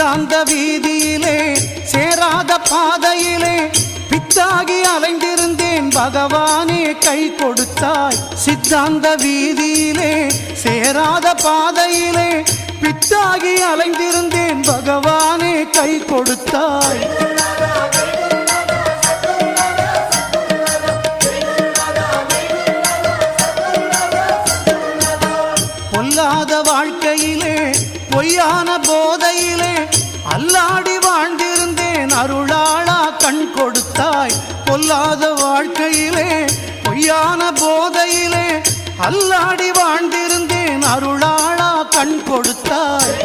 சித்தாந்த வீதியிலே சேராத பாதையிலே பித்தாகி அலைந்திருந்தேன் பகவானே கை கொடுத்தாய். சித்தாந்த வீதியிலே சேராத பாதையிலே பித்தாகி அலைந்திருந்தேன் பகவானே கை கொடுத்தாய். பொல்லாத வாழ்க்கையிலே பொய்யான போதையிலே அல்லாடி வாழ்ந்திருந்தேன் அருளாளா கண் கொடுத்தாய். பொல்லாத வாழ்க்கையிலே பொய்யான போதையிலே அல்லாடி வாழ்ந்திருந்தேன் அருளாளா கண் கொடுத்தாய்.